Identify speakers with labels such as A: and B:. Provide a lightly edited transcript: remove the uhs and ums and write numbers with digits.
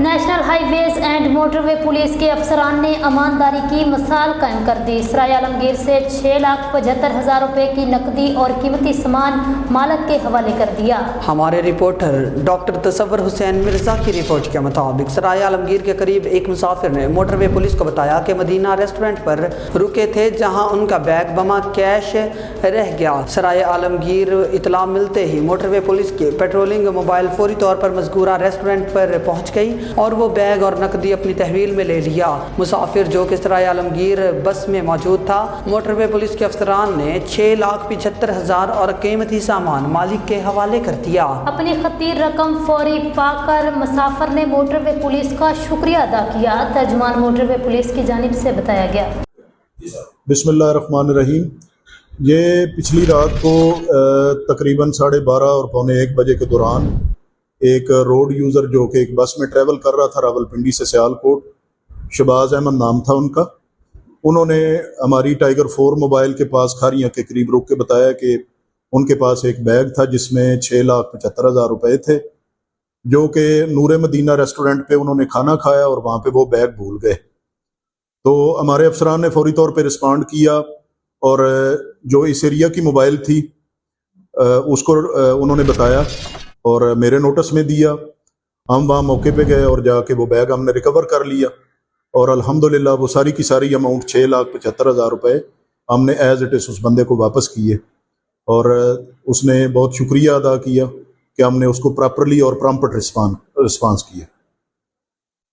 A: National highways and motorway police के अफसरान ने ईमानदारी की मिसाल कायम कर दी। सराय आलमगीर से 6,75,000 रुपए की नकदी और कीमती सामान मालिक के हवाले कर दिया।
B: हमारे रिपोर्टर डॉक्टर तसव्वुर हुसैन मिर्जा की रिपोर्ट के मुताबिक सराय आलमगीर के करीब एक मुसाफिर ने मोटरवे पुलिस को बताया कि मदीना रेस्टोरेंट पर रुके थे, जहां उनका बैग बमा कैश रह गया। सराय आलमगीर इतला मिलते ही मोटरवे पुलिस की पेट्रोलिंग मोबाइल फौरी तौर पर मज़कूरा रेस्टोरेंट पर पहुंच गई और वो बैग और नकदी अपनी तहवील में ले लिया। मुसाफिर जो कि सराय आलमगीर बस में मौजूद था, मोटरवे पुलिस के अफसरान ने 6,75,000 और कीमती सामान मालिक के हवाले कर दिया। अपनी खतीर रकम फौरी पाकर मुसाफिर ने मोटरवे पुलिस का शुक्रिया अदा किया। तर्जुमान मोटरवे पुलिस की जानिब से बताया गया।
C: बिस्मिल्लाहिर्रहमानिर्रहीम। ये पिछली रात को तकरीबन 12:30 और 1:45 बजे के दौरान एक रोड यूज़र जो कि एक बस में ट्रैवल कर रहा था रावलपिंडी से सियालकोट, शहबाज अहमद नाम था उनका, उन्होंने हमारी टाइगर 4 मोबाइल के पास खारियाँ के करीब रुक के बताया कि उनके पास एक बैग था जिसमें 6,75,000 रुपए थे, जो कि नूरे मदीना रेस्टोरेंट पे उन्होंने खाना खाया और वहाँ पे वो बैग भूल गए। तो हमारे अफसरान ने फौरी तौर पे रिस्पॉन्ड किया और जो इस एरिया की मोबाइल थी उसको उन्होंने बताया और मेरे नोटिस में दिया। हम वहाँ मौके पे गए और जाके वो बैग हमने रिकवर कर लिया और अल्हम्दुलिल्लाह वो सारी की सारी अमाउंट 6,75,000 रुपए हमने एज इट इज़ उस बंदे को वापस किए और उसने बहुत शुक्रिया अदा किया कि हमने उसको प्रॉपरली और प्रॉम्प्ट रिस्पांस किया।